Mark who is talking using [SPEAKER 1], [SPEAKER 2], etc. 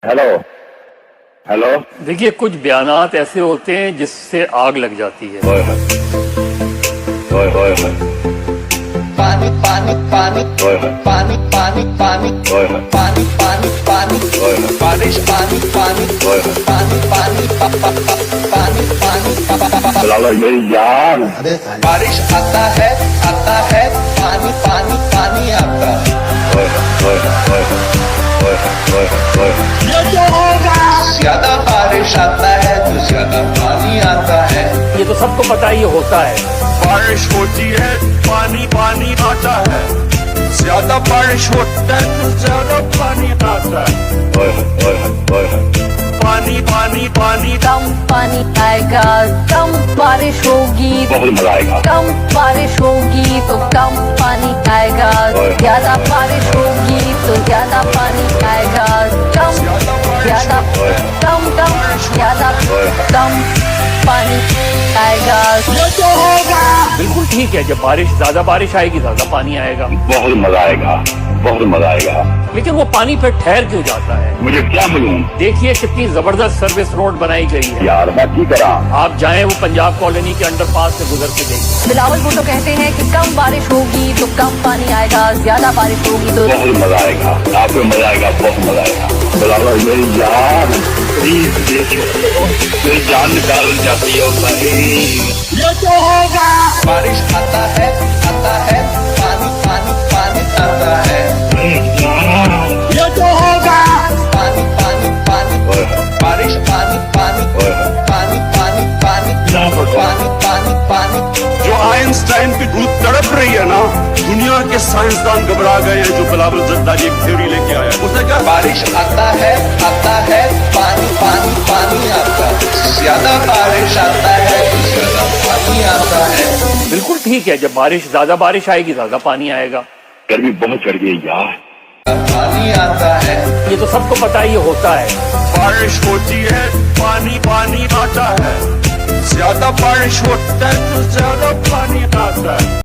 [SPEAKER 1] Hello hello.
[SPEAKER 2] देखिए, कुछ बयानात ऐसे होते हैं जिससे आग लग जाती है।
[SPEAKER 1] ओए होए ओए होए होए
[SPEAKER 3] पानी पानी पानी
[SPEAKER 1] ओए होए
[SPEAKER 3] पानी पानी पानी
[SPEAKER 1] ओए होए
[SPEAKER 3] पानी पानी पानी
[SPEAKER 1] ओए होए
[SPEAKER 3] बारिश पानी पानी
[SPEAKER 1] ओए होए।
[SPEAKER 3] पानी पानी पानी पानी
[SPEAKER 1] बिलावल मेरी जान।
[SPEAKER 3] बारिश आता है पानी पानी पानी आता है।
[SPEAKER 1] ओए होए ओए होए ओए होए ओए होए।
[SPEAKER 3] ज्यादा बारिश आता है तो ज्यादा पानी आता है।
[SPEAKER 2] ये तो सबको पता ही होता है।
[SPEAKER 4] बारिश होती है पानी पानी आता है, ज्यादा बारिश होता है तो ज्यादा पानी आता है।
[SPEAKER 1] ओए होए ओए होए।
[SPEAKER 4] पानी पानी पानी
[SPEAKER 5] कम पानी आएगा, कम बारिश होगी,
[SPEAKER 1] बहुत मजा आएगा।
[SPEAKER 5] कम बारिश होगी तो कम पानी आएगा, ज्यादा बारिश होगी तो ज्यादा पानी आएगा, कम ज्यादा कम कम ज्यादा कम पानी आएगा।
[SPEAKER 2] बिल्कुल ठीक है, जब ज्यादा बारिश आएगी ज्यादा पानी आएगा।
[SPEAKER 1] बहुत मजा आएगा, बहुत मजा आएगा।
[SPEAKER 2] लेकिन वो पानी फिर ठहर क्यों जाता है?
[SPEAKER 1] मुझे क्या मालूम
[SPEAKER 2] देखिए कितनी जबरदस्त सर्विस रोड बनाई गई है।
[SPEAKER 1] यार, मैं की करा।
[SPEAKER 2] आप जाएं वो पंजाब कॉलोनी के अंडरपास से गुजर के देखिए।
[SPEAKER 5] बिलावल भुट्टो कहते हैं कि कम बारिश होगी तो कम पानी आएगा, ज्यादा बारिश होगी तो
[SPEAKER 1] बहुत मजा आएगा, आपको मजा आएगा, बहुत मजा आएगा। बिलावल मेरी जान, प्लीज देखो, मेरी जान निकाल जाती है भाई।
[SPEAKER 3] बारिश आता है पानी पानी पानी आता है। पानी पानी पानी बारिश पानी पानी पानी पानी पानी पानी पानी पानी।
[SPEAKER 4] जो आइंस्टाइन की धूप तड़प रही है ना, दुनिया के साइंसदान घबरा गए हैं। जो बिलावल जरदारी एक थ्योरी लेके आया है, उसने कहा
[SPEAKER 3] बारिश आता है पानी पानी पानी आता है। ज्यादा बारिश आता है तो ज्यादा पानी आता है।
[SPEAKER 2] बिल्कुल ठीक है, जब ज्यादा बारिश आएगी ज्यादा पानी आएगा।
[SPEAKER 1] गर्मी बहुत चढ़ गई यार।
[SPEAKER 3] पानी आता है।
[SPEAKER 2] ये तो सबको पता ही होता है।
[SPEAKER 4] बारिश होती है पानी पानी आता है, ज्यादा बारिश होता है तो ज्यादा पानी आता है।